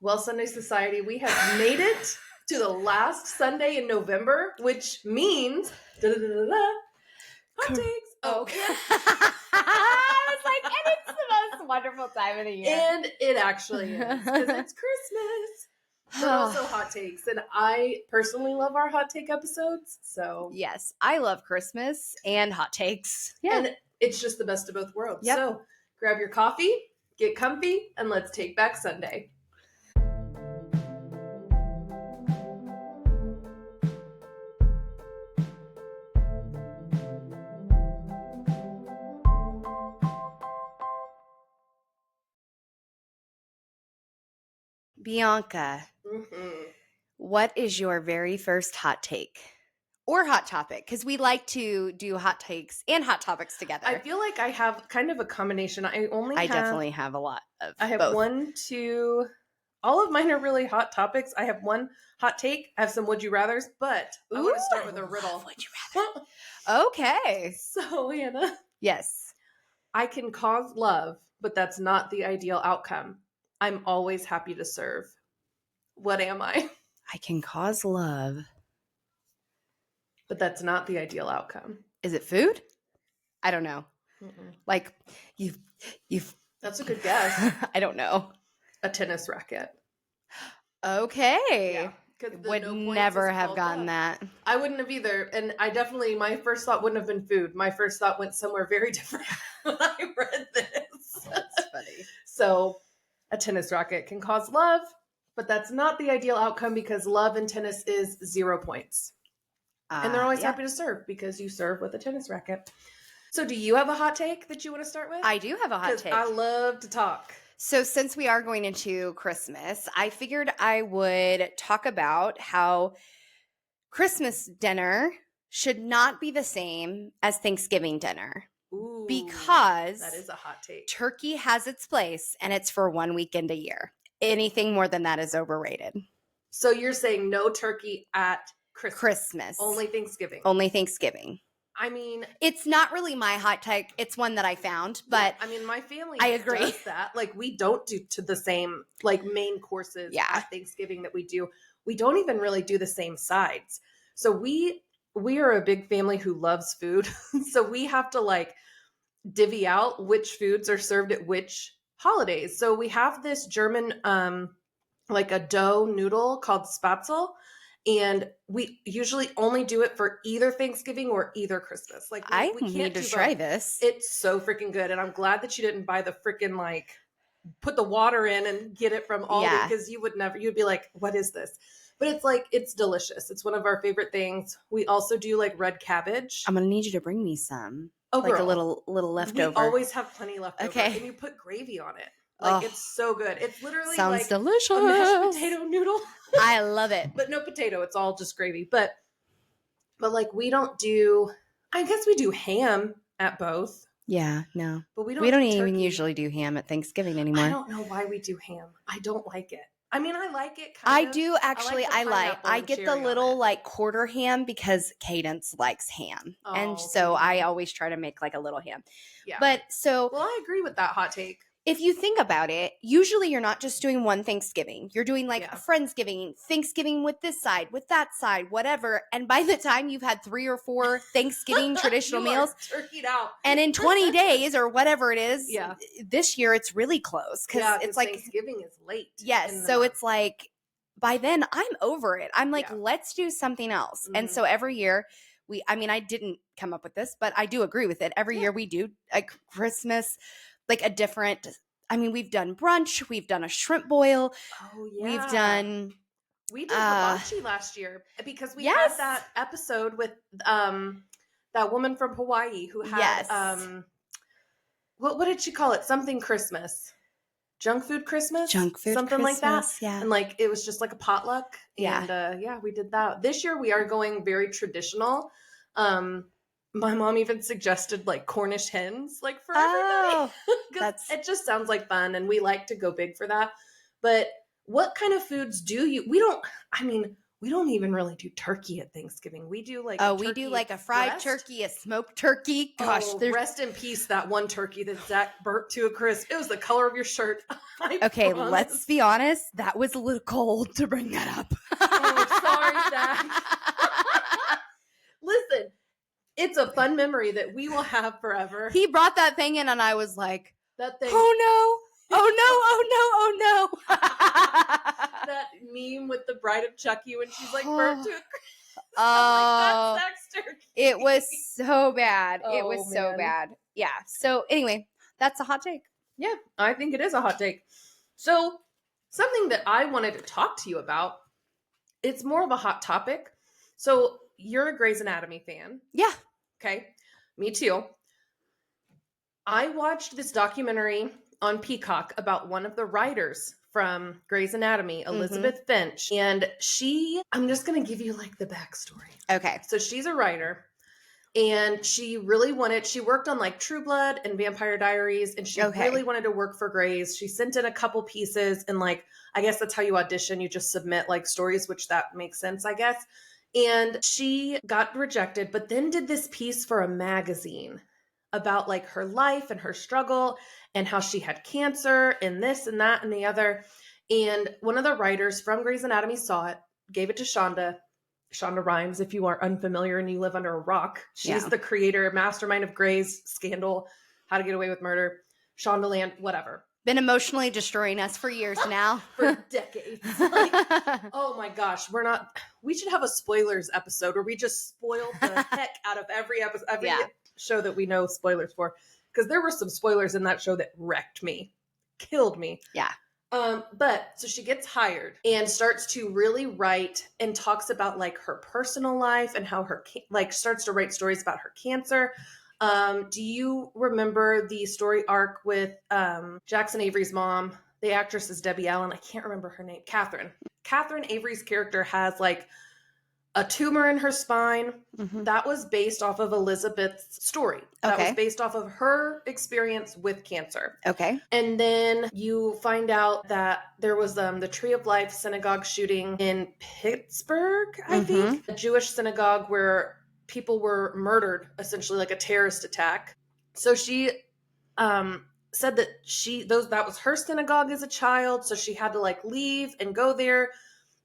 Well, Sunday Society, we have made it to the last Sunday in November, which means hot takes. Oh, I was like, and it's the most wonderful time of the year. And it actually is because it's Christmas, but also hot takes. And I personally love our hot take episodes. So yes, I love Christmas and hot takes. Yeah. And it's just the best of both worlds. Yep. So grab your coffee, get comfy, and let's take back Sunday. Bianca, what is your very first hot take or hot topic? Because we like to do hot takes and hot topics together. I feel like I have kind of a combination. I definitely have a lot of I have both. 1, 2. All of mine are really hot topics. I have one hot take. I have some would you rathers, but I want to start with a riddle. Would you rather? Okay. So, Hannah. Yes. I can cause love, but that's not the ideal outcome. I'm always happy to serve. What am I? I can cause love, but that's not the ideal outcome. Is it food? I don't know. Mm-mm. Like you've. That's a good guess. I don't know. A tennis racket. Okay. Yeah, would never have gotten that. I wouldn't have either. And my first thought wouldn't have been food. My first thought went somewhere very different when I read this. That's funny. So a tennis racket can cause love, but that's not the ideal outcome because love in tennis is 0 points. And they're always happy to serve because you serve with a tennis racket. So do you have a hot take that you want to start with? I do have a hot take. I love to talk. So since we are going into Christmas, I figured I would talk about how Christmas dinner should not be the same as Thanksgiving dinner. Ooh, because that is a hot take. Turkey has its place and it's for one weekend a year. Anything more than that is overrated. So you're saying no turkey at Christmas. Only Thanksgiving. Only Thanksgiving. I mean, it's not really my hot take. It's one that I found, but I mean, my family I agree. does that. Like, we don't do to the same like main courses at Thanksgiving that we do. We don't even really do the same sides. So we are a big family who loves food. So we have to like divvy out which foods are served at which holidays. So we have this German like a dough noodle called Spatzel. And we usually only do it for either Thanksgiving or either Christmas. Like I need to try this. It's so freaking good. And I'm glad that you didn't buy the freaking like put the water in and get it from Aldi because you'd be like, what is this? But it's like, it's delicious. It's one of our favorite things. We also do like red cabbage. I'm going to need you to bring me some. Oh, like girl. a little leftover. We always have plenty left over. Okay. And you put gravy on it. Like, it's so good. It's literally sounds like delicious. A mashed potato noodle. I love it. But no potato. It's all just gravy. But like, we don't do, I guess we do ham at both. Yeah, no. But we don't even usually do ham at Thanksgiving anymore. I don't know why we do ham. I don't like it. I mean, I like it. I do actually. I get the little like quarter ham because Cadence likes ham. And so I always try to make like a little ham. Yeah. But so. Well, I agree with that hot take. If you think about it, usually you're not just doing one Thanksgiving. You're doing like a Friendsgiving, Thanksgiving with this side, with that side, whatever. And by the time you've had 3 or 4 Thanksgiving traditional meals, turkeyed out. And in 20 days or whatever it is, this year it's really close because it's like Thanksgiving is late. Yes, so it's like by then I'm over it. I'm like, let's do something else. Mm-hmm. And so every year I didn't come up with this, but I do agree with it. Every year we do a Christmas. Like a different, we've done brunch, we've done a shrimp boil. Oh, yeah. We did hibachi last year because we had that episode with that woman from Hawaii who had, what did she call it? Something Christmas. Junk food Christmas? Something Christmas, like that. Yeah. And like, it was just like a potluck. Yeah. And we did that. This year we are going very traditional. My mom even suggested like Cornish hens, like for everybody. It just sounds like fun, and we like to go big for that. But what kind of foods do you? we don't even really do turkey at Thanksgiving. We do like we do like a fried breast. turkey, a smoked turkey. Gosh, rest in peace, that one turkey that Zach burnt to a crisp. It was the color of your shirt. Okay, let's be honest. That was a little cold to bring that up. Sorry, Zach. Listen, it's a fun memory that we will have forever. He brought that thing in and I was like, that thing. Oh no. Oh no, oh no, oh no. That meme with the bride of Chucky when she's like burnt to a crisp. Oh, like, that's Zach's turkey. It was so bad. It was man. so bad. Yeah. So anyway, that's a hot take. Yeah, I think it is a hot take. So something that I wanted to talk to you about, it's more of a hot topic. So you're a Grey's Anatomy fan. Yeah. Okay. Me too. I watched this documentary on Peacock about one of the writers from Grey's Anatomy, Elizabeth Finch. And I'm just going to give you like the backstory. Okay. So she's a writer and she worked on like True Blood and Vampire Diaries. And she really wanted to work for Grey's. She sent in a couple pieces and like, I guess that's how you audition. You just submit like stories, which that makes sense, I guess. And she got rejected, but then did this piece for a magazine about like her life and her struggle and how she had cancer and this and that and the other. And one of the writers from Grey's Anatomy saw it, gave it to Shonda Rhimes. If you are unfamiliar and you live under a rock, she's the creator, mastermind of Grey's Scandal, How to Get Away with Murder, Shondaland, whatever. Been emotionally destroying us for years now. For decades. Like, oh my gosh, we should have a spoilers episode where we just spoil the heck out of every episode, every show that we know spoilers for. Because there were some spoilers in that show that wrecked me, killed me. Yeah. But so she gets hired and starts to really write and talks about like her personal life and how starts to write stories about her cancer. Do you remember the story arc with Jackson Avery's mom? The actress is Debbie Allen. I can't remember her name. Catherine. Catherine Avery's character has like a tumor in her spine. That was based off of Elizabeth's story. That was based off of her experience with cancer. Okay. And then you find out that there was the Tree of Life synagogue shooting in Pittsburgh, I think. A Jewish synagogue where people were murdered, essentially like a terrorist attack. So she said that that was her synagogue as a child. So she had to like leave and go there,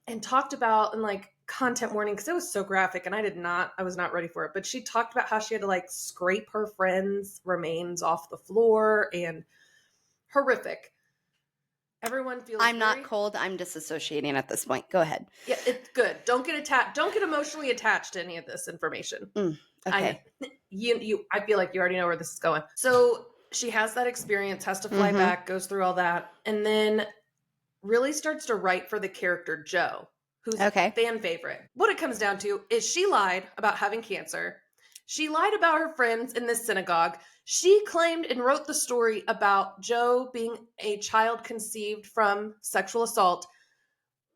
and talked about, and like content warning, because it was so graphic and I was not ready for it. But she talked about how she had to like scrape her friend's remains off the floor, and horrific. Everyone feels not cold. I'm disassociating at this point. Go ahead. Yeah, it's good. Don't get attached. Don't get emotionally attached to any of this information. Okay. I feel like you already know where this is going. So she has that experience, has to fly back, goes through all that, and then really starts to write for the character Joe, who's a fan favorite. What it comes down to is she lied about having cancer. She lied about her friends in this synagogue. She claimed and wrote the story about Joe being a child conceived from sexual assault,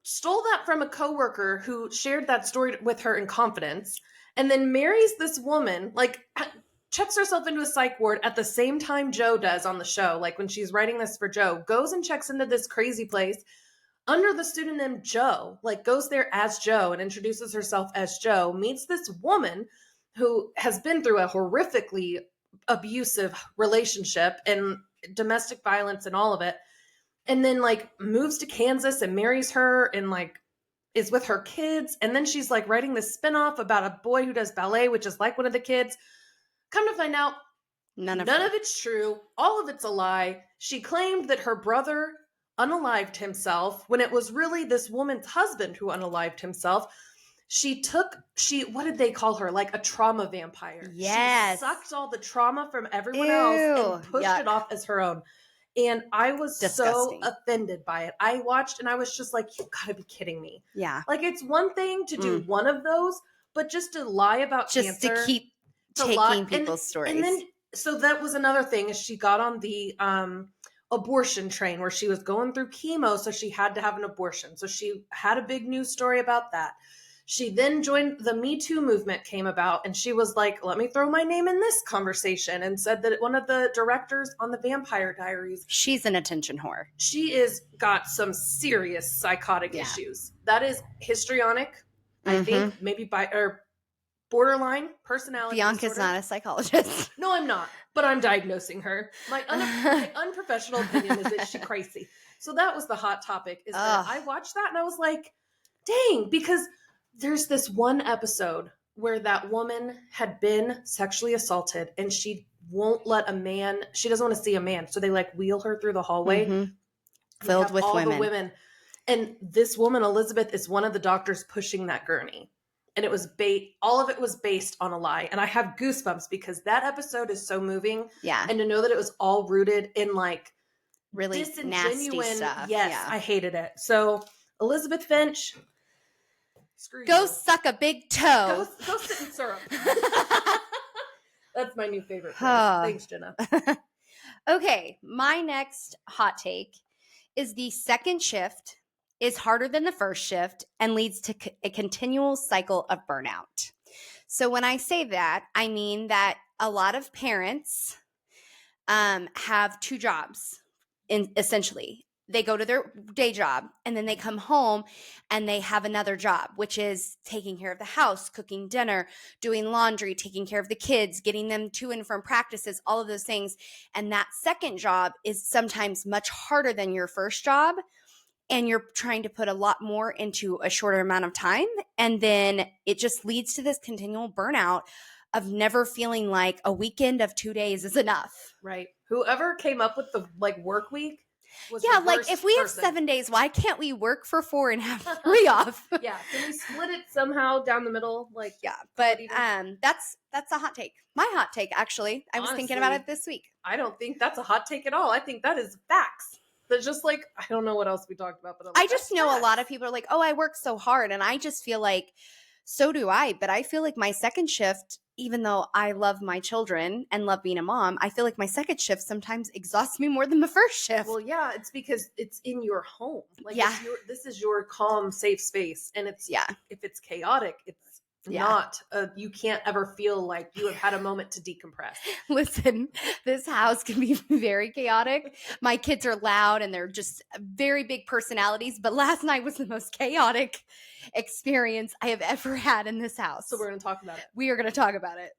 stole that from a coworker who shared that story with her in confidence, and then marries this woman, like checks herself into a psych ward at the same time Joe does on the show. Like when she's writing this for Joe, goes and checks into this crazy place under the pseudonym Joe, like goes there as Joe and introduces herself as Joe, meets this woman who has been through a horrifically abusive relationship and domestic violence and all of it. And then like moves to Kansas and marries her and like is with her kids. And then she's like writing this spinoff about a boy who does ballet, which is like one of the kids. Come to find out, none of it's true. All of it's a lie. She claimed that her brother unalived himself when it was really this woman's husband who unalived himself. What did they call her? Like a trauma vampire. Yes. She sucked all the trauma from everyone else and pushed it off as her own. And I was so offended by it. I watched and I was just like, you've got to be kidding me. Yeah. Like it's one thing to do one of those, but just to lie about cancer. Just to keep taking people's stories. And then, so that was another thing, is she got on the abortion train where she was going through chemo, so she had to have an abortion. So she had a big news story about that. She then joined the Me Too movement, came about, and she was like, let me throw my name in this conversation, and said that one of the directors on the Vampire Diaries. She's an attention whore. She is got some serious psychotic issues. That is histrionic. I think maybe or borderline personality Bianca's disorder. not a psychologist. No, I'm not, but I'm diagnosing her. My unprofessional opinion is that she's crazy. So that was the hot topic, is that I watched that and I was like, dang, because there's this one episode where that woman had been sexually assaulted and she won't let a man, she doesn't want to see a man. So they like wheel her through the hallway. Filled with all women. the women. And this woman, Elizabeth, is one of the doctors pushing that gurney. And it was all of it was based on a lie. And I have goosebumps because that episode is so moving. Yeah. And to know that it was all rooted in like really nasty stuff. Yes, yeah. I hated it. So Elizabeth Finch, screw go you. Suck a big toe. Go sit in syrup. That's my new favorite phrase. Thanks, Jenna. Okay, my next hot take is the second shift is harder than the first shift and leads to a continual cycle of burnout. So when I say that, I mean that a lot of parents have two jobs, essentially. They go to their day job and then they come home and they have another job, which is taking care of the house, cooking dinner, doing laundry, taking care of the kids, getting them to and from practices, all of those things. And that second job is sometimes much harder than your first job. And you're trying to put a lot more into a shorter amount of time. And then it just leads to this continual burnout of never feeling like a weekend of 2 days is enough. Right. Whoever came up with the like work week was like if we have 7 days, why can't we work for 4 and have 3 off? Yeah. Can we split it somehow down the middle? Like, yeah. But that's a hot take. My hot take, actually. I was thinking about it this week. I don't think that's a hot take at all. I think that is facts. That's just like, I don't know what else we talked about, but I just know facts. A lot of people are like, oh, I work so hard. And I just feel like, so do I. But I feel like my second shift, even though I love my children and love being a mom, I feel like my second shift sometimes exhausts me more than the first shift. Well, yeah, it's because it's in your home. Like, yeah. This is your calm, safe space. And it's, if it's chaotic, it's not, you can't ever feel like you have had a moment to decompress. Listen, this house can be very chaotic. My kids are loud and they're just very big personalities. But last night was the most chaotic experience I have ever had in this house. So we're going to talk about it. We are going to talk about it.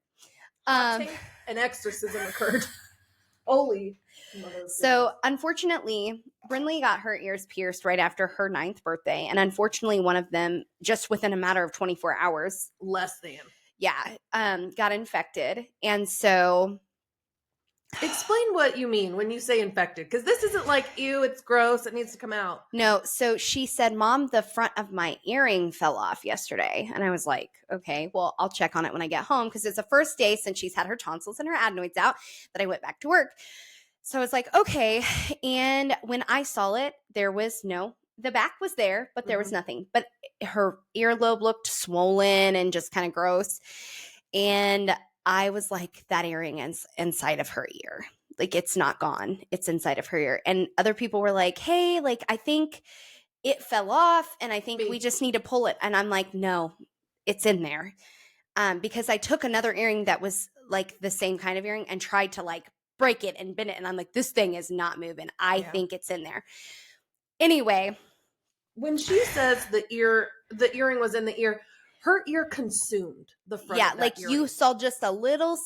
An exorcism occurred. Holy. So unfortunately, Brinley got her ears pierced right after her 9th birthday. And unfortunately, one of them, just within a matter of 24 hours. Less than. Yeah. Got infected. And so... Explain what you mean when you say infected. Because this isn't like, ew, it's gross, it needs to come out. No. So she said, Mom, the front of my earring fell off yesterday. And I was like, okay, well, I'll check on it when I get home. Because it's the first day since she's had her tonsils and her adenoids out that I went back to work. So I was like, okay. And when I saw it, there was the back was there, but there was nothing. But her earlobe looked swollen and just kind of gross. And I was like, that earring is inside of her ear. Like, it's not gone. It's inside of her ear. And other people were like, hey, like, I think it fell off and I think we just need to pull it. And I'm like, no, it's in there. Because I took another earring that was like the same kind of earring and tried to like break it and bend it. And I'm like, this thing is not moving. I think it's in there. Anyway. When she says the earring was in the ear, her ear consumed the front of that like earring. You saw just a little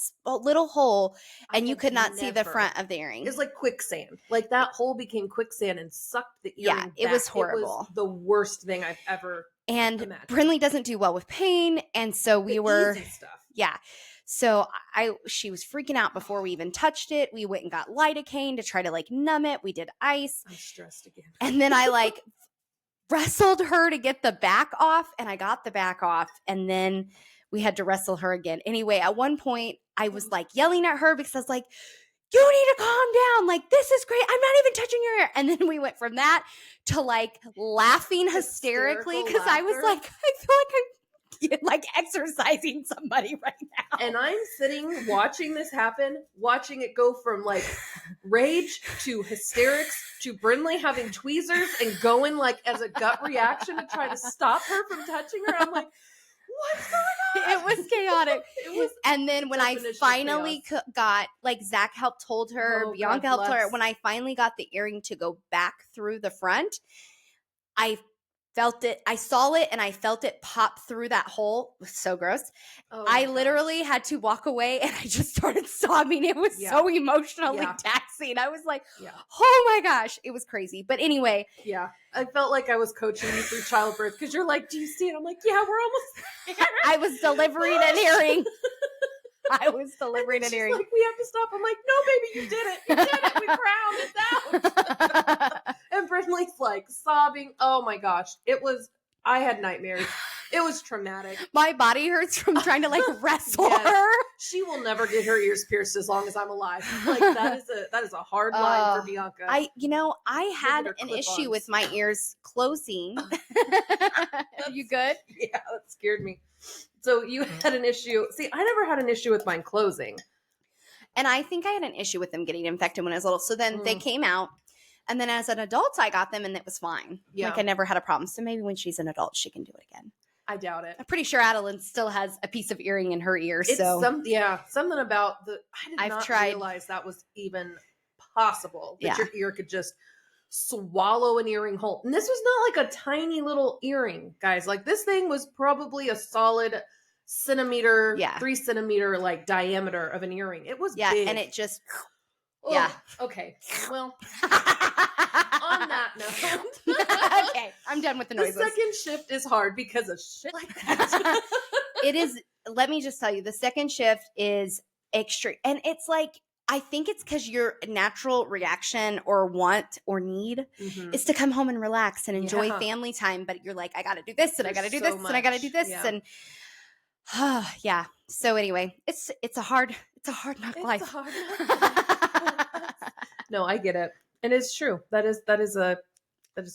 hole and you could not see the front of the earring. It was like quicksand. Like that hole became quicksand and sucked the earring back. It was horrible. It was the worst thing I've ever imagined. Brinley doesn't do well with pain. And so we were... easy stuff. Yeah. So she was freaking out before we even touched it. We went and got lidocaine to try to like numb it. We did ice. I'm stressed again. And then I like wrestled her to get the back off and I got the back off and then we had to wrestle her again. Anyway, at one point I was like yelling at her because I was like, you need to calm down. Like, this is great. I'm not even touching your ear. And then we went from that to like laughing hysterically because I was like, I feel like I'm like exercising somebody right now. And I'm sitting watching this happen, watching it go from like rage to hysterics to Brinley having tweezers and going like as a gut reaction to try to stop her from touching her. I'm like, what's going on? It was chaotic. And then when I finally got, like Zach told her, Bianca helped her. When I finally got the earring to go back through the front, I felt it. I saw it and I felt it pop through that hole. It was so gross. Oh I literally had to walk away and I just started sobbing. It was so emotionally taxing. I was like, oh my gosh, it was crazy. But anyway. Yeah. I felt like I was coaching you through childbirth because you're like, do you see it? I'm like, yeah, we're almost there. I was delivering an earring. I was delivering an earring. Like, we have to stop. I'm like, no, baby, you did it. You did it. We crowned. It's out. And Brinley's like sobbing. Oh my gosh. I had nightmares. It was traumatic. My body hurts from trying to like wrestle her. She will never get her ears pierced as long as I'm alive. Like that is a hard line for Bianca. I had an issue with my ears closing. You good? Yeah, that scared me. So you had an issue. See, I never had an issue with mine closing. And I think I had an issue with them getting infected when I was little. So then they came out. And then as an adult, I got them and it was fine. Yeah. Like I never had a problem. So maybe when she's an adult, she can do it again. I doubt it. I'm pretty sure Adeline still has a piece of earring in her ear. It's something about I did not realize that was even possible. That your ear could just swallow an earring whole. And this was not like a tiny little earring, guys. Like this thing was probably a solid centimeter, 3 centimeter like diameter of an earring. It was big. And it just Okay. Well, on that note. Okay, I'm done with the noises. The second shift is hard because of shit like that. It is, let me just tell you, the second shift is extreme. And it's like, I think it's because your natural reaction or want or need is to come home and relax and enjoy family time. But you're like, I got to do this and I got to do this and I got to do this. And so anyway, it's a hard knock life. It's a hard knock. No, I get it. And it's true. That is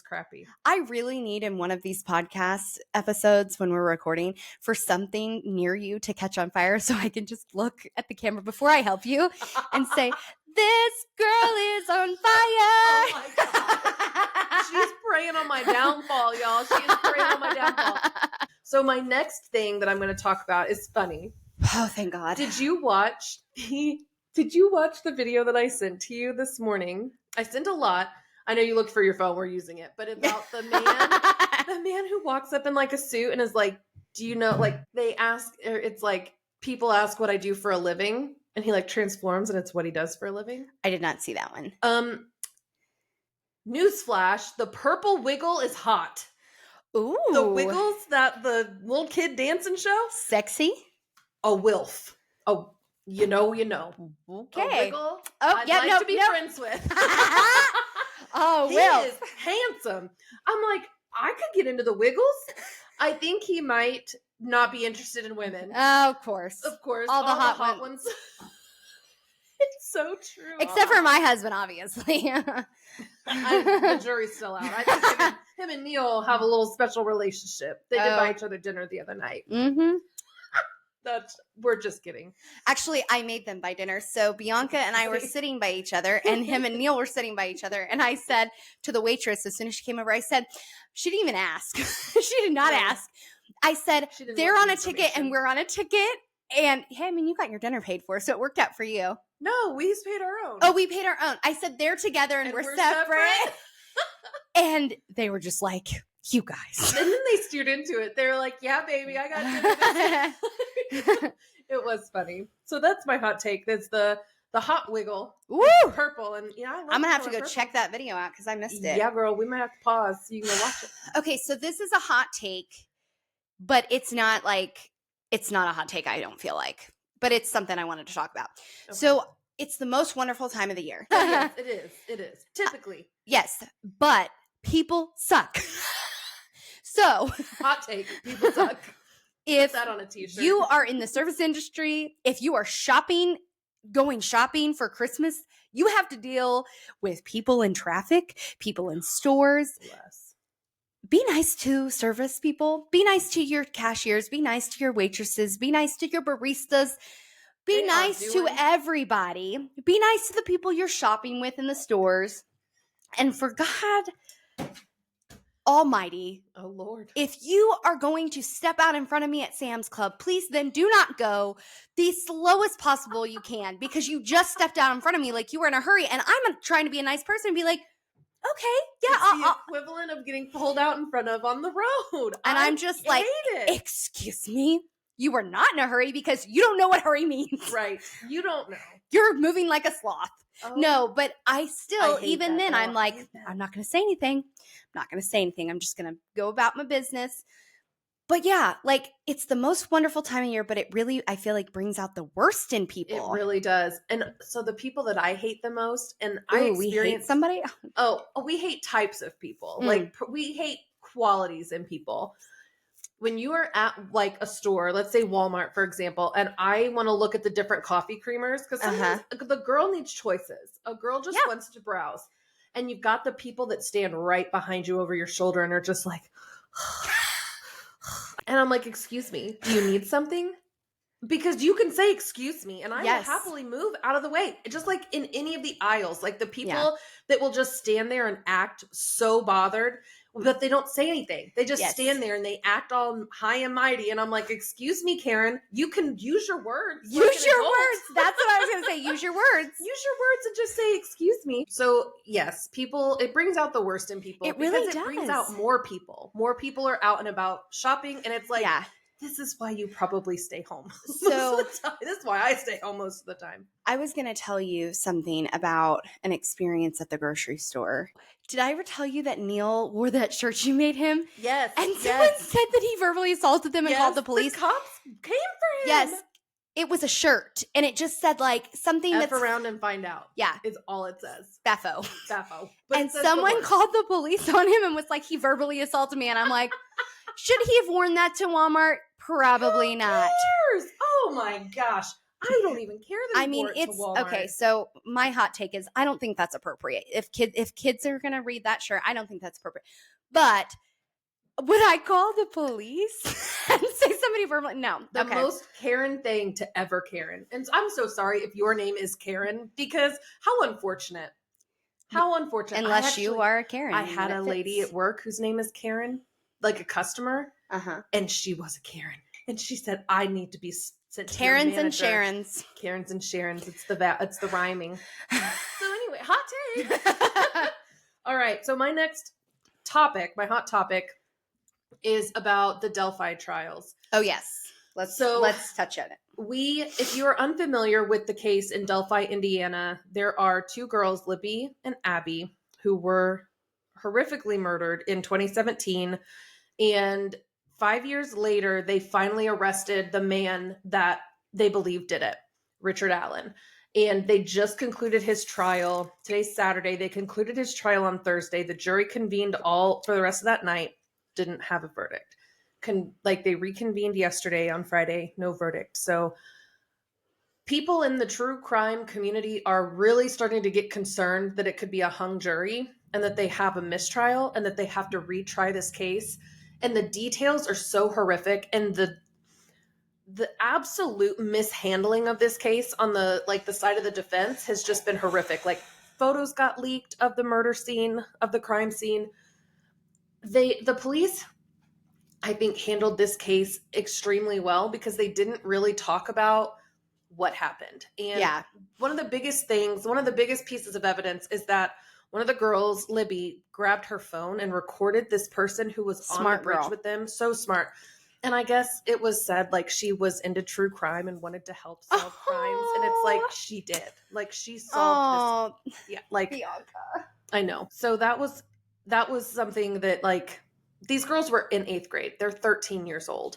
crappy. I really need in one of these podcast episodes when we're recording for something near you to catch on fire so I can just look at the camera before I help you and say, this girl is on fire. Oh my God. She's praying on my downfall, y'all. She is praying on my downfall. So my next thing that I'm going to talk about is funny. Oh, thank God. Did you watch the video that I sent to you this morning? I sent a lot. I know you looked for your phone. We're using it. But about the man who walks up in like a suit and is like, do you know, like they ask, or it's like people ask what I do for a living. And he like transforms and it's what he does for a living. I did not see that one. Newsflash, the purple wiggle is hot. Ooh. The wiggles that the little kid dancing show? Sexy? A wilf. Oh, you know. Okay. A wiggle I'd like to be friends with. Oh, he is handsome. I'm like, I could get into the wiggles. I think he might not be interested in women. Oh, of course. All the hot ones. It's so true. Except for my husband, obviously. The jury's still out. I think him and Neil have a little special relationship. They did buy each other dinner the other night. Mm-hmm. We're just kidding. Actually, I made them buy dinner. So Bianca and I were sitting by each other, and him and Neil were sitting by each other. And I said to the waitress, as soon as she came over, I said, she didn't even ask. She did not ask. I said, they're on a ticket and we're on a ticket. And hey, I mean, you got your dinner paid for, so it worked out for you. No, we paid our own. Oh, we paid our own. I said, they're together and we're separate. And they were just like, you guys. And then they steered into it. They were like, yeah, baby, I got dinner. It was funny. So that's my hot take. That's the hot wiggle. Woo! Purple. And I'm going to have to go check that video out because I missed it. Yeah, girl, we might have to pause so you can go watch it. Okay, so this is a hot take, but it's not a hot take, I don't feel like. But it's something I wanted to talk about. Okay. So it's the most wonderful time of the year. Yes, it is. Typically. Yes, but people suck. So hot take, people suck. If Put that on a t-shirt. You are in the service industry, if you are going shopping for Christmas, you have to deal with people in traffic, people in stores. Yes. Be nice to service people. Be nice to your cashiers. Be nice to your waitresses. Be nice to your baristas. Be nice to everybody. Be nice to the people you're shopping with in the stores. And for God Almighty, oh Lord, if you are going to step out in front of me at Sam's Club, please then do not go the slowest possible you can, because you just stepped out in front of me like you were in a hurry, and I'm trying to be a nice person and be like, Okay, yeah. It's the equivalent of getting pulled out in front of on the road. And I'm just like, excuse me, you are not in a hurry because you don't know what hurry means. Right. You don't know. You're moving like a sloth. Oh, no, but I still, even that, then, though. I'm like, I'm not going to say anything. I'm not going to say anything. I'm just going to go about my business. But yeah, like it's the most wonderful time of year, but it really, I feel like brings out the worst in people. It really does. And so the people that I hate the most, and we hate somebody? We hate types of people. Like we hate qualities in people. When you are at like a store, let's say Walmart, for example, and I want to look at the different coffee creamers, because sometimes the girl needs choices. A girl just wants to browse. And you've got the people that stand right behind you over your shoulder and are just like, and I'm like, excuse me, do you need something? Because you can say, excuse me, and I will happily move out of the way. Just like in any of the aisles, like the people that will just stand there and act so bothered, but they don't say anything. They just stand there and they act all high and mighty. And I'm like, excuse me, Karen, you can use your words. Use your words. That's what I was going to say. Use your words. Use your words and just say, excuse me. So yes, people, it brings out the worst in people. It really does. It brings out more people. More people are out and about shopping. And it's like, this is why you probably stay home. So this is why I stay home most of the time. I was going to tell you something about an experience at the grocery store. Did I ever tell you that Neil wore that shirt you made him? Yes. And someone said that he verbally assaulted them and called the police. The cops came for him. Yes. It was a shirt. And it just said like something F around and find out. Yeah. Is all it says. Baffo. And someone called the police on him and was like, he verbally assaulted me. And I'm like, should he have worn that to Walmart? Probably not. Who cares? Oh my gosh. I don't even care that he wore it to Walmart. Okay, so my hot take is I don't think that's appropriate. If kids are going to read that shirt, I don't think that's appropriate. But would I call the police and say somebody verbally? No. The most Karen thing to ever Karen. And I'm so sorry if your name is Karen, because how unfortunate. How unfortunate. Unless you are a Karen. I had a lady at work whose name is Karen, like a customer, and she was a Karen. And she said, I need to be sent to Karens your and Sharons. Karens and Sharons. It's the rhyming. So anyway, hot take. All right. So my next topic, my hot topic, is about the Delphi trials. Oh yes. Let's touch on it. If you are unfamiliar with the case in Delphi, Indiana, there are two girls, Libby and Abby, who were horrifically murdered in 2017. And 5 years later, they finally arrested the man that they believe did it, Richard Allen. And they just concluded his trial. Today's Saturday. They concluded his trial on Thursday. The jury convened all for the rest of that night. Didn't have a verdict. They reconvened yesterday on Friday. No verdict. So people in the true crime community are really starting to get concerned that it could be a hung jury and that they have a mistrial and that they have to retry this case. And the details are so horrific, and the absolute mishandling of this case on the side of the defense has just been horrific. Like, photos got leaked of the murder scene, of the crime scene. The police, I think, handled this case extremely well because they didn't really talk about what happened. And one of the biggest pieces of evidence is that one of the girls, Libby, grabbed her phone and recorded this person who was on the bridge with them. So smart. And I guess it was said like she was into true crime and wanted to help solve crimes. And it's like she did. Like she solved this. Yeah, like Bianca. I know. So that was something that, like, these girls were in 8th grade. They're 13 years old.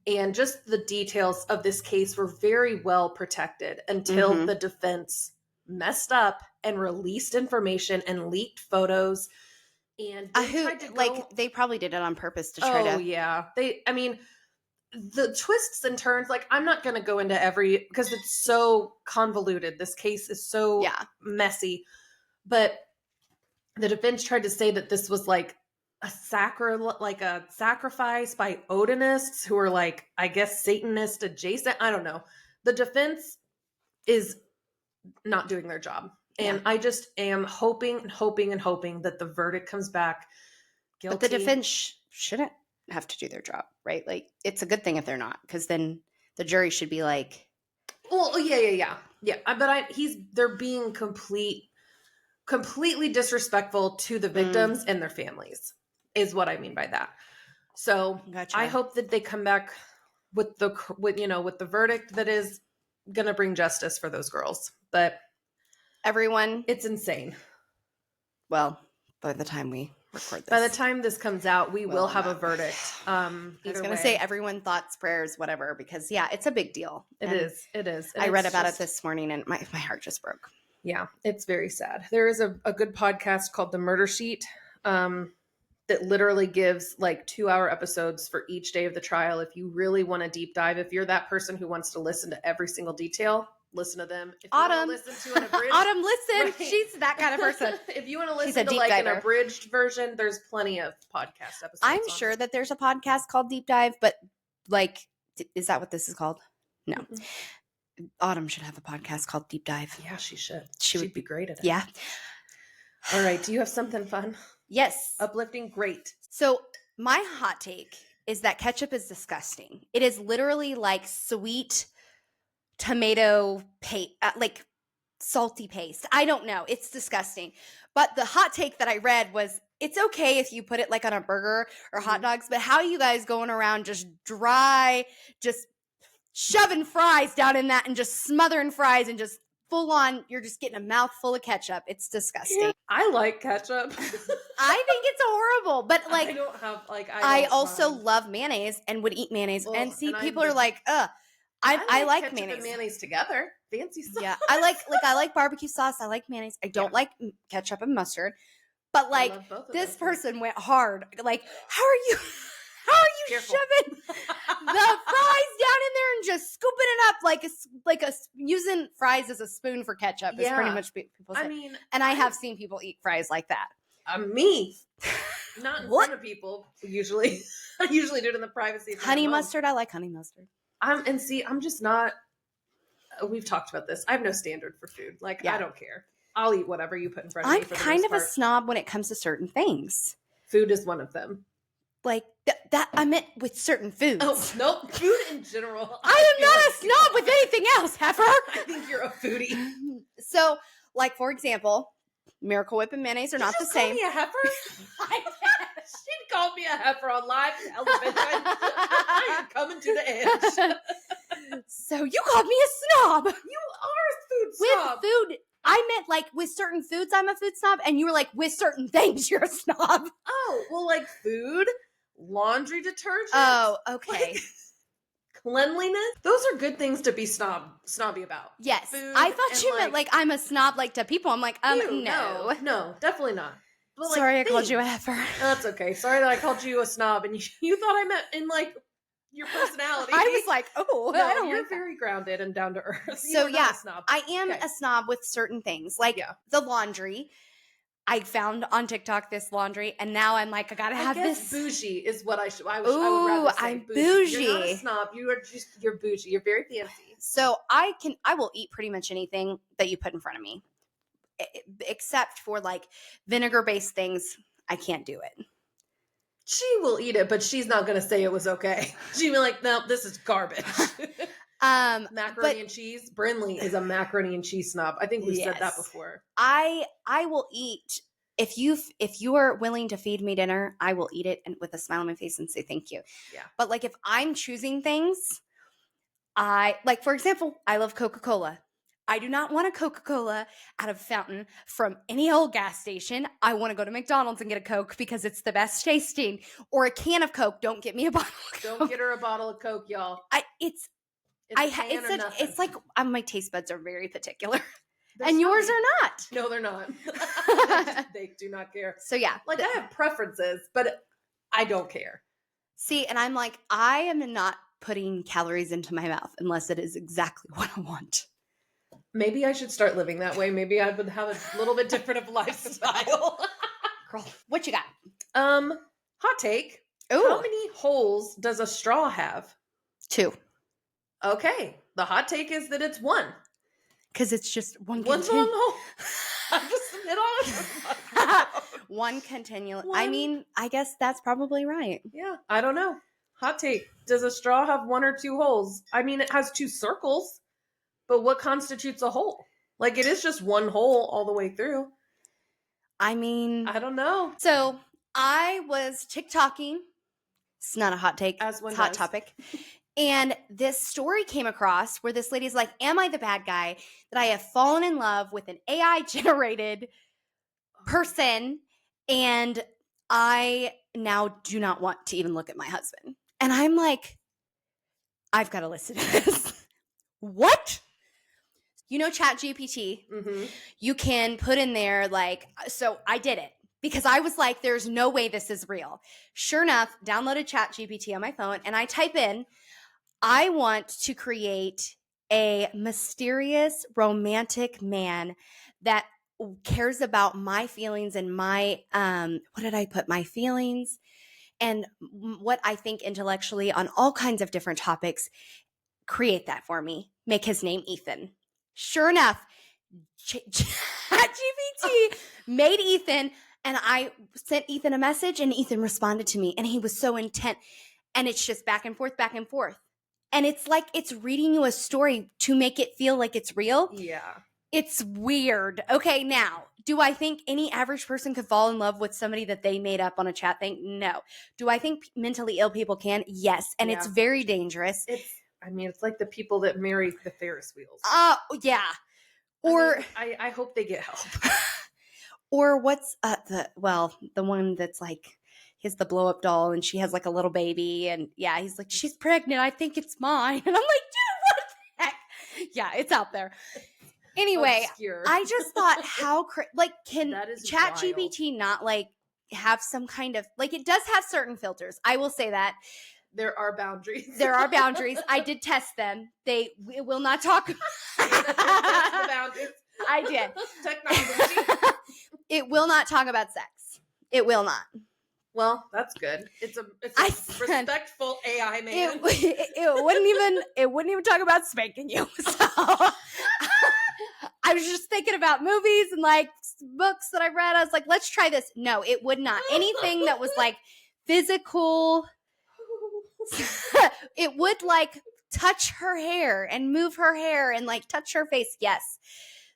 And just the details of this case were very well protected until the defense messed up and released information and leaked photos. And they probably did it on purpose to try to. Oh yeah, the twists and turns. Like, I'm not going to go into because it's so convoluted. This case is so messy. But the defense tried to say that this was like a sacrifice by Odinists who are like, I guess, Satanist adjacent. I don't know. The defense is not doing their job. And I just am hoping that the verdict comes back guilty. But the defense shouldn't have to do their job, right? Like, it's a good thing if they're not, because then the jury should be like, well, yeah. But they're being completely disrespectful to the victims and their families is what I mean by that. So Gotcha. I hope that they come back with the verdict that is going to bring justice for those girls. But everyone, it's insane. Well, by the time we record this, by the time this comes out, we will have a verdict. I was going to say everyone, thoughts, prayers, whatever, because it's a big deal. It is. And I read about it this morning and my heart just broke. Yeah, it's very sad. There is a good podcast called The Murder Sheet that literally gives like 2-hour episodes for each day of the trial. If you really want to deep dive, if you're that person who wants to listen to every single detail, listen to them. If you Autumn, want to listen to an abridged, Autumn, listen. Right. She's that kind of person. If you want to listen to like an abridged version, there's plenty of podcast episodes. I'm sure that there's a podcast called Deep Dive, but like, is that what this is called? No. Mm-hmm. Autumn should have a podcast called Deep Dive. Yeah, she should. She'd be great at it. Yeah. All right. Do you have something fun? Yes. Uplifting? Great. So my hot take is that ketchup is disgusting. It is literally like sweet tomato paste, like salty paste. I don't know. It's disgusting. But the hot take that I read was it's okay if you put it like on a burger or hot dogs, but how are you guys going around just dry, just shoving fries down in that and just smothering fries and just full on, you're just getting a mouthful of ketchup. It's disgusting. Yeah, I like ketchup. I think it's horrible, but like, I don't have like, I also love mayonnaise and would eat mayonnaise. Well, and people are like, I like ketchup mayonnaise. And mayonnaise together. Fancy sauce. Yeah. I like barbecue sauce. I like mayonnaise. I don't like ketchup and mustard. But like this person went hard. Like, how are you shoving the fries down in there and just scooping it up like using fries as a spoon for ketchup is pretty much people say. I mean, and I have seen people eat fries like that. Me. Not in front of people, usually. I usually do it in the privacy of honey mustard. I like honey mustard. I'm just not, we've talked about this. I have no standard for food. Like, I don't care. I'll eat whatever you put in front of me. I'm kind of a snob when it comes to certain things. Food is one of them. Like, that I meant with certain foods. Oh, nope. Food in general. I am not a snob with anything else, Heifer. I think you're a foodie. So, like, for example, Miracle Whip and mayonnaise are not the same. Did you call me a heifer? She called me a heifer on live television. I'm coming to the edge. So you called me a snob. You are a food snob. With food, I meant like with certain foods I'm a food snob, and you were like, with certain things you're a snob. Oh, well, like food, laundry detergent. Oh, okay. Like, cleanliness. Those are good things to be snobby about. Yes. Food, I thought you meant like I'm a snob like to people. I'm like, no, definitely not. But, sorry, I called you a heifer. That's okay. Sorry that I called you a snob, and you thought I meant in like your personality. I was like, oh, no, I don't. You're very grounded and down to earth. So yeah, I am a snob with certain things, like the laundry. I found on TikTok this laundry, and now I'm like, I gotta have this. Bougie is what I would rather say. I'm bougie. You're not a snob. You're bougie. You're very fancy. So I will eat pretty much anything that you put in front of me, except for like vinegar-based things. I can't do it. She will eat it, but she's not going to say it was okay. She'll be like, no, this is garbage. Macaroni and cheese. Brinley is a macaroni and cheese snob. I think we said that before. I will eat if you are willing to feed me dinner, I will eat it and with a smile on my face and say thank you. Yeah. But like if I'm choosing things, for example, I love Coca-Cola. I do not want a Coca-Cola out of fountain from any old gas station. I want to go to McDonald's and get a Coke because it's the best tasting. Or a can of Coke. Don't get me a bottle of Coke. Don't get her a bottle of Coke, y'all. It's like my taste buds are very particular. And yours are not. No, they're not. They do not care. So yeah. Like I have preferences, but I don't care. See, and I'm like, I am not putting calories into my mouth unless it is exactly what I want. Maybe I should start living that way. Maybe I would have a little bit different of lifestyle. Girl, what you got? Hot take. Ooh. How many holes does a straw have? 2. Okay. The hot take is that it's 1. Because it's just one hole. I just hit on one continual. I mean, I guess that's probably right. Yeah. I don't know. Hot take. Does a straw have 1 or 2 holes? I mean, it has 2 circles. But what constitutes a hole? Like, it is just 1 hole all the way through. I mean, I don't know. So I was TikToking. It's not a hot take. As one it's a hot does. topic. And this story came across where this lady's like, am I the bad guy that I have fallen in love with an AI generated person and I now do not want to even look at my husband? And I'm like, I've got to listen to this. What? You know, ChatGPT, you can put in there like, so I did it because I was like, there's no way this is real. Sure enough, downloaded ChatGPT on my phone and I type in, I want to create a mysterious romantic man that cares about my feelings and my, what did I put? My feelings and what I think intellectually on all kinds of different topics. Create that for me. Make his name Ethan. Sure enough, ChatGPT made Ethan, and I sent Ethan a message, and Ethan responded to me, and he was so intent. And it's just back and forth, back and forth. And it's like it's reading you a story to make it feel like it's real. Yeah. It's weird. Okay, now, do I think any average person could fall in love with somebody that they made up on a chat thing? No. Do I think mentally ill people can? Yes. And it's very dangerous. It's like the people that marry the Ferris wheels. Yeah. Or I hope they get help. Or what's the one that's like he has the blow up doll and she has like a little baby and yeah, he's like, she's pregnant. I think it's mine. And I'm like, dude, what the heck? Yeah, it's out there. Anyway, obscure. I just thought can ChatGPT not like have some kind of like it does have certain filters. I will say that. There are boundaries. There are boundaries. I did test them. They will not talk. The boundaries. I did. Technology. It will not talk about sex. It will not. Well, that's good. It's a respectful AI man. It wouldn't even talk about spanking you. So I was just thinking about movies and like books that I read. I was like, let's try this. No, it would not. Anything that was like physical. It would like touch her hair and move her hair and like touch her face. Yes.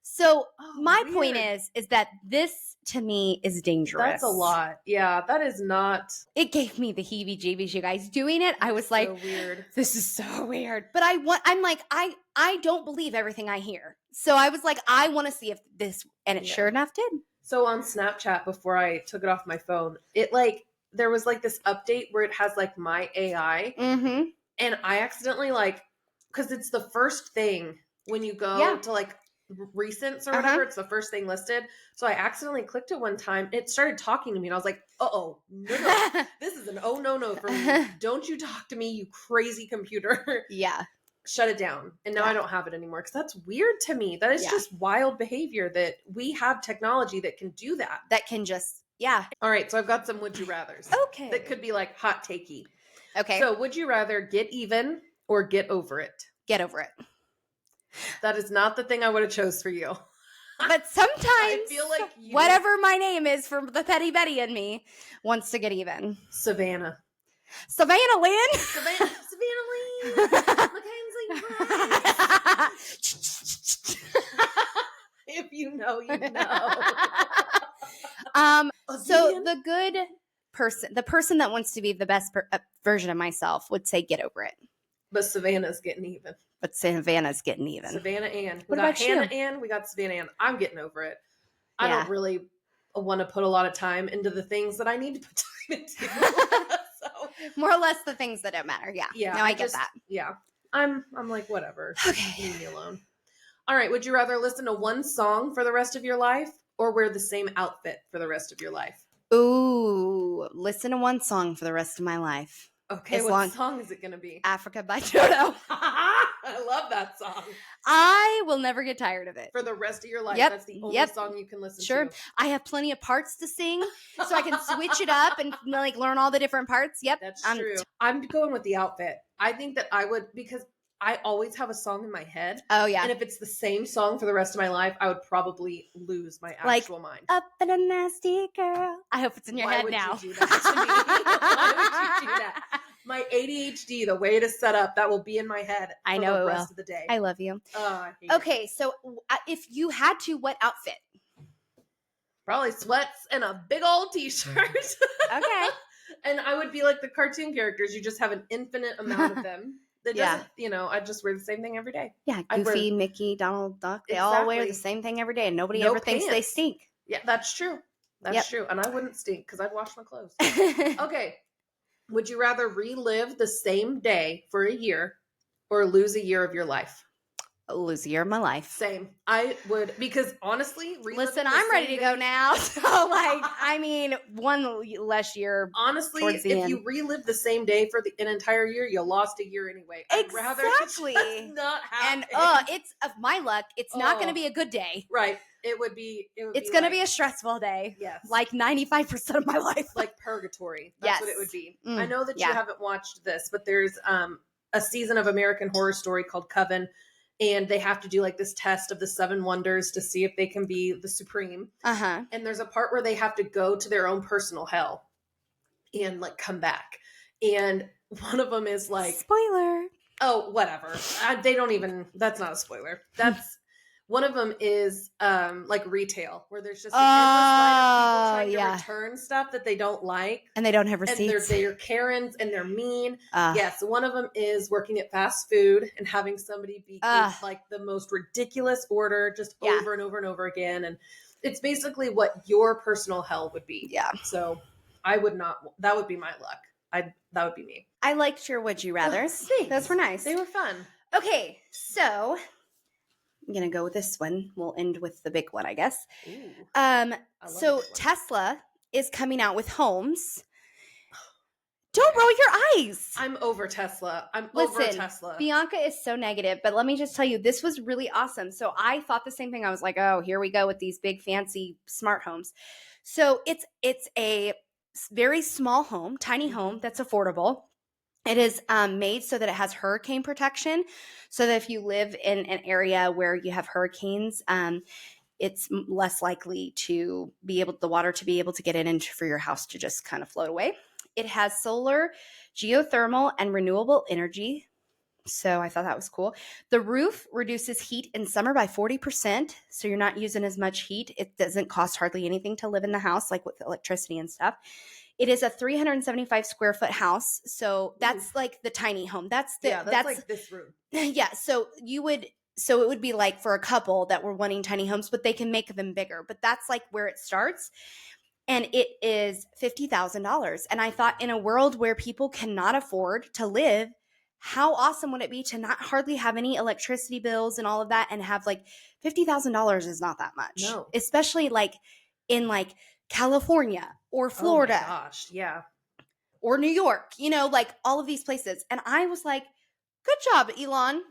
So my point is that this to me is dangerous. That's a lot. Yeah, that is not. It gave me the heebie-jeebies, you guys. Doing it, I was like, weird. This is so weird. But I'm like, I don't believe everything I hear. So I was like, I want to see if this, and it sure enough did. So on Snapchat, before I took it off my phone, it like there was like this update where it has like my AI, and I accidentally because it's the first thing when you go to like recents or whatever, it's the first thing listed. So I accidentally clicked it one time. It started talking to me and I was like, no, this is an no for me. Don't you talk to me, you crazy computer. Yeah. Shut it down. And now I don't have it anymore because that's weird to me. That is just wild behavior that we have technology that can do that. That can just, All right. So I've got some would you rathers. Okay. That could be like hot takey. Okay. So would you rather get even or get over it? Get over it. That is not the thing I would have chose for you. But sometimes I feel like whatever my name is for the petty Betty in me wants to get even. Savannah Lynn. Savannah Lynn. Mackenzie. If you know, you know. So the good person, the person that wants to be the best version of myself would say get over it. But Savannah's getting even. Savannah Ann. We got Hannah Ann. We got Savannah Ann. I'm getting over it. I don't really want to put a lot of time into the things that I need to put time into. So more or less the things that don't matter. Yeah. Yeah. No, I get that. Yeah. I'm like, whatever. Okay. Leave me alone. All right. Would you rather listen to one song for the rest of your life or wear the same outfit for the rest of your life? Ooh, listen to one song for the rest of my life. Okay, what song is it going to be? Africa by Toto. I love that song. I will never get tired of it. For the rest of your life, that's the only song you can listen to. Sure. I have plenty of parts to sing, so I can switch it up and like learn all the different parts. Yep. That's true. I'm going with the outfit. I think that I would, because I always have a song in my head. Oh, yeah. And if it's the same song for the rest of my life, I would probably lose my actual mind. Up and a nasty girl. I hope it's in your head now. Why would you do that to me? Why would you do that? My ADHD, the way it is set up, that will be in my head for the rest of the day. I love you. I hate it. So if you had to, what outfit? Probably sweats and a big old t-shirt. Okay. And I would be like the cartoon characters. You just have an infinite amount of them. That doesn't, I'd just wear the same thing every day. Yeah, Goofy, Mickey, Donald Duck, they all wear the same thing every day, and nobody ever thinks they stink. Yeah, that's true. That's true. And I wouldn't stink because I'd wash my clothes. Okay. Would you rather relive the same day for a year or lose a year of your life? Lose a year of my life. Same. I would, because honestly, listen, I'm ready to go now. So, I mean, one less year. Honestly, if you relive the same day for an entire year, you lost a year anyway. Exactly. I'd rather just not happen. And it's of my luck. It's not going to be a good day. Right. It would be. It's going to be a stressful day. Yes. Like 95% of my life. Like purgatory. That's what it would be. I know that you haven't watched this, but there's a season of American Horror Story called Coven. And they have to do like this test of the 7 wonders to see if they can be the supreme. And there's a part where they have to go to their own personal hell and like come back. And one of them is like, spoiler. Oh, whatever. They don't even, that's not a spoiler. That's one of them is like retail, where there's just an endless line of people trying to return stuff that they don't like. And they don't have receipts. And they're Karens and they're mean. Yes, one of them is working at fast food and having somebody be like the most ridiculous order just over and over and over again. And it's basically what your personal hell would be. Yeah. So I would not, that would be my luck. That would be me. I liked your Would You Rathers. Those were nice. They were fun. Okay, so I'm going to go with this one. We'll end with the big one, I guess. So Tesla is coming out with homes. Don't roll your eyes. I'm over Tesla. Over Tesla. Bianca is so negative, but let me just tell you, this was really awesome. So I thought the same thing. I was like, oh, here we go with these big fancy smart homes. So it's a very small home, tiny home that's affordable. It is made so that it has hurricane protection, so that if you live in an area where you have hurricanes, it's less likely to be able the water to be able to get in and for your house to just kind of float away. It has solar, geothermal, and renewable energy. So I thought that was cool. The roof reduces heat in summer by 40%. So you're not using as much heat. It doesn't cost hardly anything to live in the house, like with electricity and stuff. It is a 375 square foot house. So that's like the tiny home. That's like this room. Yeah. So it would be like for a couple that were wanting tiny homes, but they can make them bigger. But that's like where it starts. And it is $50,000. And I thought, in a world where people cannot afford to live, how awesome would it be to not hardly have any electricity bills and all of that, and have like $50,000 is not that much. No. Especially like in like California or Florida. Oh my gosh, yeah. Or New York, like all of these places. And I was like, good job, Elon.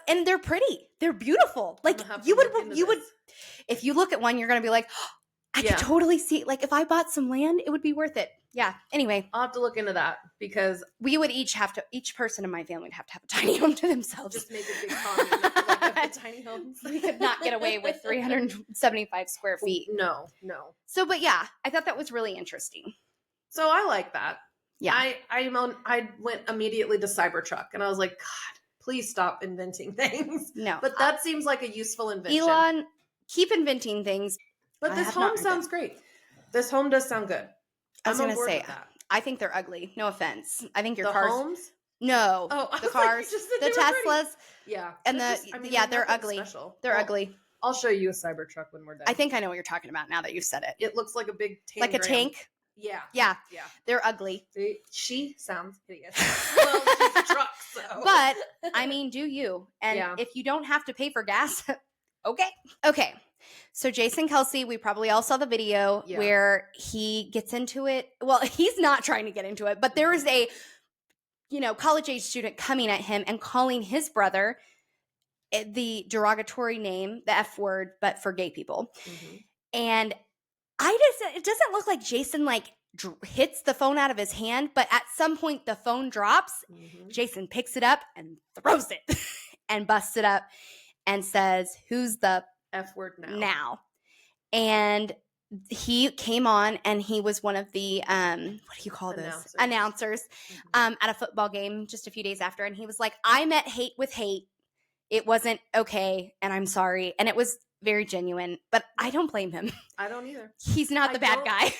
And they're pretty. They're beautiful. Like you would, if you look at one, you're going to be like, oh, I could totally see, like if I bought some land, it would be worth it. Yeah. Anyway. I'll have to look into that, because we would each person in my family would have to have a tiny home to themselves. Just make a big commune of tiny homes. We could not get away with 375 square feet. No. So, but yeah, I thought that was really interesting. So I like that. Yeah. I went immediately to Cybertruck, and I was like, God, please stop inventing things. No. But that seems like a useful invention. Elon, keep inventing things. But this home sounds great. This home does sound good. I was going to say, I think they're ugly. No offense. I think your cars. The homes? No. Oh, the cars. Like, the Teslas. Pretty. Yeah. And they're ugly. Special. They're ugly. I'll show you a Cybertruck when we're done. I think I know what you're talking about now that you've said it. It looks like a big tank. Like a tank? Yeah. Yeah. They're ugly. She sounds hideous. Well, she's a truck, so. But, I mean, do you? And if you don't have to pay for gas, okay. Okay. So Jason Kelce, we probably all saw the video where he gets into it. Well, he's not trying to get into it, but there is a, college-age student coming at him and calling his brother the derogatory name, the F word, but for gay people. Mm-hmm. And it doesn't look like Jason hits the phone out of his hand, but at some point the phone drops. Mm-hmm. Jason picks it up and throws it and busts it up and says, "Who's the F word now?" And he came on, and he was one of the what do you call this? Announcers at a football game just a few days after, and he was like, "I met hate with hate. It wasn't okay, and I'm sorry." And it was very genuine, but I don't blame him. I don't either. He's not the bad guy.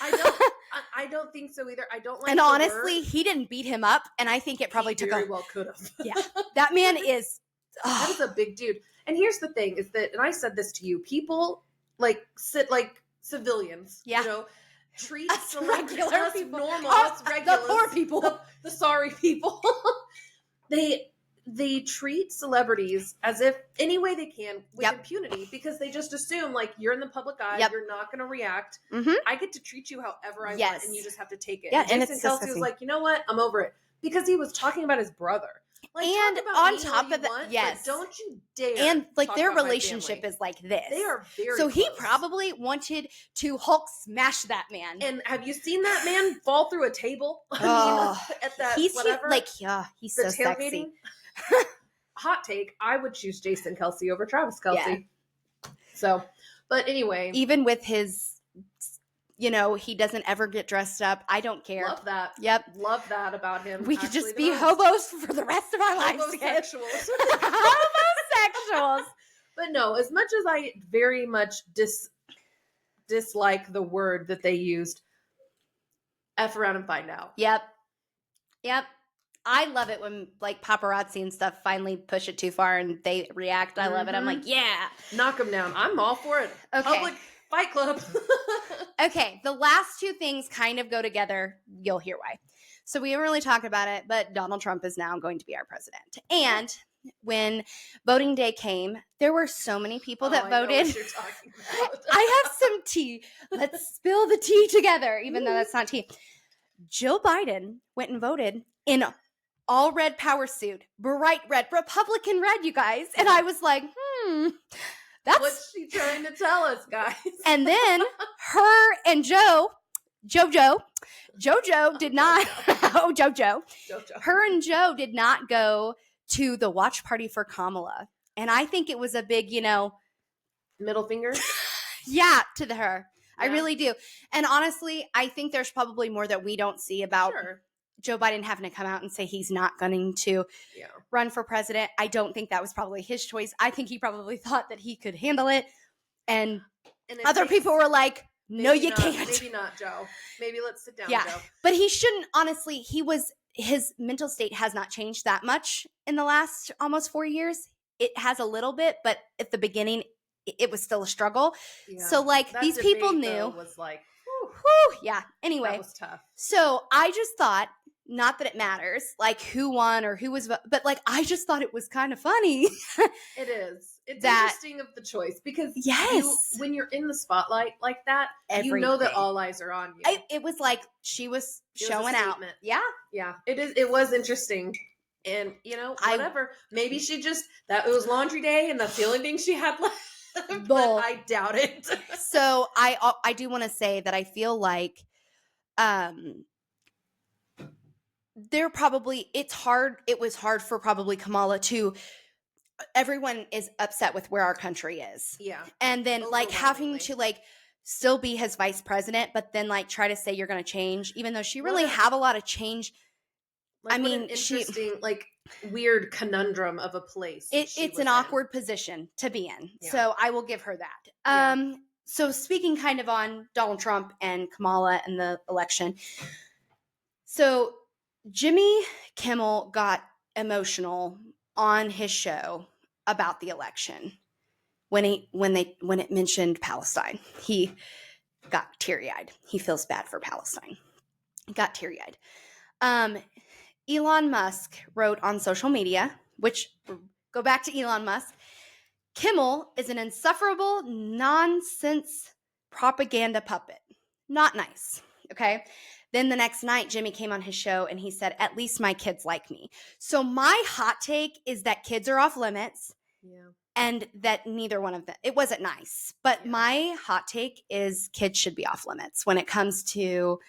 I don't think so either. I don't like. And honestly, he didn't beat him up, and I think it probably took very well could have. Yeah, that man is. That is a big dude. And here's the thing: is that, and I said this to you, people sit like civilians. Yeah. You know, treat us regular people, normal, us regular, the poor people, the sorry people. They treat celebrities as if any way they can with impunity, because they just assume like you're in the public eye, you're not going to react. Mm-hmm. I get to treat you however I want, and you just have to take it. Yeah, and Jason Kelce was like, you know what? I'm over it, because he was talking about his brother. Like, and on top of that, yes, don't you dare. And like their relationship is like this. They are very. So close. He probably wanted to Hulk smash that man. And have you seen that man fall through a table? I mean, at that whatever. He's so sexy. Hot take: I would choose Jason Kelce over Travis Kelce. Yeah. So, but anyway, even with his, he doesn't ever get dressed up. I don't care. Love that. Yep, love that about him. We could just be hobos for the rest of our lives. Homosexuals. Homosexuals. But no, as much as I very much dislike the word that they used, F around and find out. Yep. I love it when like paparazzi and stuff finally push it too far and they react. I love it. I'm like, yeah. Knock them down. I'm all for it. Okay. Public Fight Club. Okay. The last two things kind of go together. You'll hear why. So we haven't really talked about it, but Donald Trump is now going to be our president. And when voting day came, there were so many people that voted. I know what you're talking about. I have some tea. Let's spill the tea together, even though that's not tea. Joe Biden went and voted in all red power suit, bright red, Republican red, you guys. And I was like, that's... What's she trying to tell us, guys? And then her and Jojo did not, Jojo. Her and Joe did not go to the watch party for Kamala. And I think it was a big, middle finger? Yeah, to her. Yeah. I really do. And honestly, I think there's probably more that we don't see about Joe Biden having to come out and say he's not going to run for president. I don't think that was probably his choice. I think he probably thought that he could handle it. And other people were like, no, you can't. Maybe not, Joe. Maybe let's sit down, Joe. But he shouldn't, honestly, his mental state has not changed that much in the last almost 4 years. It has a little bit, but at the beginning, it was still a struggle. Yeah. So like that these people knew. Was like, whew, yeah. Anyway, that was tough. So I just thought, not that it matters, like who won or who was, but like I just thought it was kind of funny. It is. It's interesting of the choice because when you're in the spotlight like that, you know that all eyes are on you. It was like she was showing out. Yeah, yeah. It is. It was interesting. And whatever. Maybe she it was laundry day, and that's the only thing she had left. But I doubt it. So I do want to say that I feel like it was hard for probably Kamala to, everyone is upset with where our country is. Yeah. And then like having to like still be his vice president, but then like try to say you're going to change, even though she really have a lot of change. Like, interesting, weird conundrum of a place. It's an awkward position to be in. Yeah. So I will give her that. So speaking kind of on Donald Trump and Kamala and the election. So Jimmy Kimmel got emotional on his show about the election when it mentioned Palestine. He got teary-eyed. He feels bad for Palestine. He got teary-eyed. Elon Musk wrote on social media, which go back to Elon Musk, Kimmel is an insufferable nonsense propaganda puppet. Not nice. Okay. Then the next night, Jimmy came on his show and he said, at least my kids like me. So my hot take is that kids are off limits and that neither one of them, it wasn't nice. But my hot take is kids should be off limits when it comes to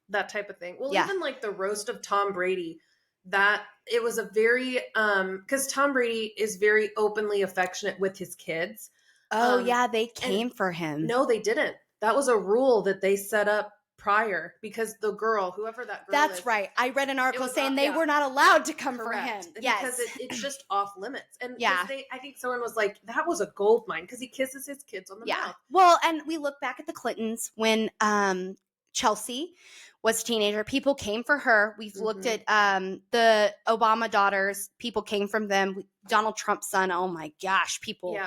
that type of thing. Well, even like the roast of Tom Brady, that it was a very, because Tom Brady is very openly affectionate with his kids. Oh, they came for him. No, they didn't. That was a rule that they set up prior because the girl, whoever that girl That's is. right. I read an article saying they were not allowed to come for him. Yes. Because it's just off limits. And yeah. I think someone was like, that was a gold mine because he kisses his kids on the mouth. Well, and we look back at the Clintons when Chelsea was a teenager. People came for her. We've looked at the Obama daughters. People came from them. Donald Trump's son. Oh my gosh, people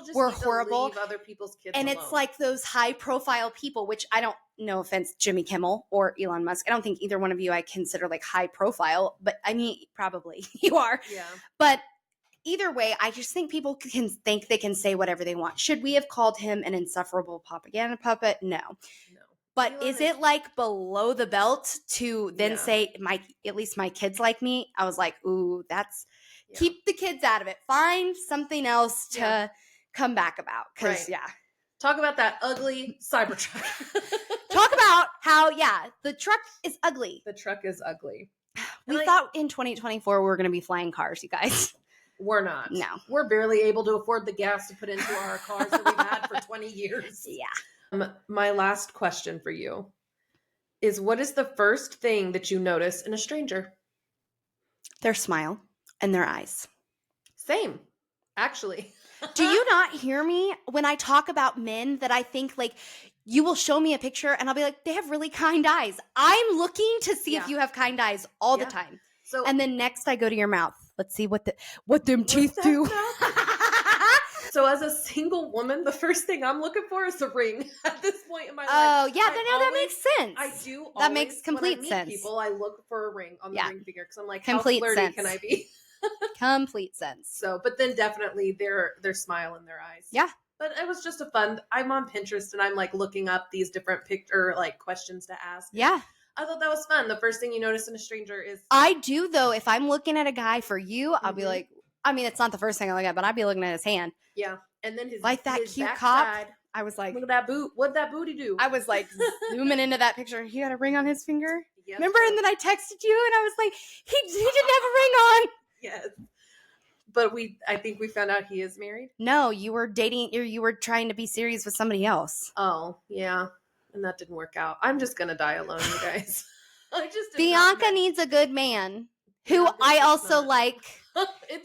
just were need horrible. To leave other people's kids and alone. It's like those high profile people, which I don't, no offense, Jimmy Kimmel or Elon Musk. I don't think either one of you I consider like high profile, but I mean, probably you are. Yeah. But either way, I just think people can think they can say whatever they want. Should we have called him an insufferable propaganda puppet? No. But Elon is it like below the belt to then say, at least my kids like me? I was like, ooh, that's keep the kids out of it. Find something else to come back about. Because talk about that ugly Cybertruck. Talk about how the truck is ugly. The truck is ugly. We thought in 2024 we were going to be flying cars, you guys. We're not. No. We're barely able to afford the gas to put into our cars that we've had for 20 years. Yeah. My last question for you is, what is the first thing that you notice in a stranger? Their smile and their eyes. Same, actually. Do you not hear me when I talk about men that I think like you will show me a picture and I'll be like, they have really kind eyes. I'm looking to see if you have kind eyes all the time. So, and then next I go to your mouth. Let's see what them teeth do. So as a single woman, the first thing I'm looking for is a ring at this point in my life. Oh, yeah, that makes sense. I do always, that makes complete when I meet sense. People, I look for a ring on the ring finger because I'm like, complete how flirty sense. can I be? Complete sense. So, but then definitely their smile in their eyes. Yeah. But it was just a fun. I'm on Pinterest and I'm like looking up these different questions to ask. Yeah. I thought that was fun. The first thing you notice in a stranger is. I do though. If I'm looking at a guy for you, I'll be like, I mean, it's not the first thing I look at, but I'd be looking at his hand. Yeah. And then his cute cop. I was like, look at that boot. What'd that booty do? I was like zooming into that picture. He had a ring on his finger. Yes. Remember? And then I texted you and I was like, he didn't have a ring on. Yes. But I think we found out he is married. No, you were dating, or you were trying to be serious with somebody else. Oh, yeah. And that didn't work out. I'm just going to die alone, you guys. Bianca needs a good man who I also like,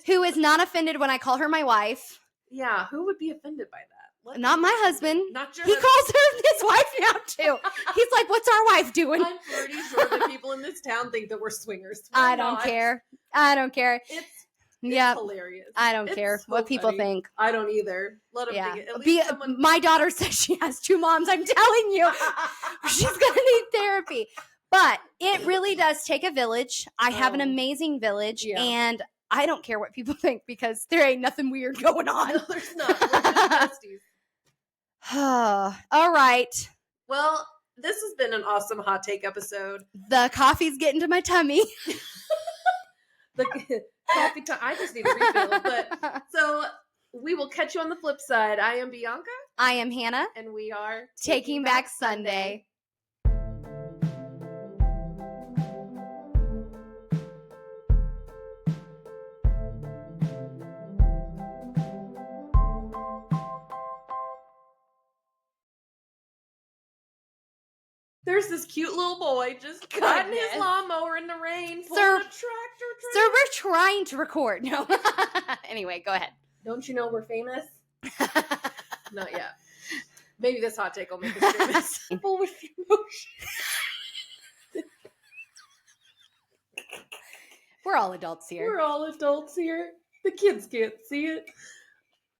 who is not offended when I call her my wife. Yeah, who would be offended by that? Not my husband. Not your husband. Calls her his wife now too. He's like, what's our wife doing? I'm pretty sure that people in this town think that we're swingers. I don't care. It's hilarious. I don't care what people think. I don't either. Let them think it. My daughter says she has two moms. I'm telling you. She's going to need therapy. But it really does take a village. I have an amazing village, and I don't care what people think because there ain't nothing weird going on. No, there's not. We're just besties. All right. Well, this has been an awesome hot take episode. The coffee's getting to my tummy. The coffee time. I just need a refill. But so we will catch you on the flip side. I am Bianca. I am Hannah. And we are Taking Back Sunday. There's this cute little boy just cutting his lawnmower in the rain, pulling a tractor. Sir, we're trying to record. No. Anyway, go ahead. Don't you know we're famous? Not yet. Maybe this hot take will make us famous. People with emotion. We're all adults here. We're all adults here. The kids can't see it.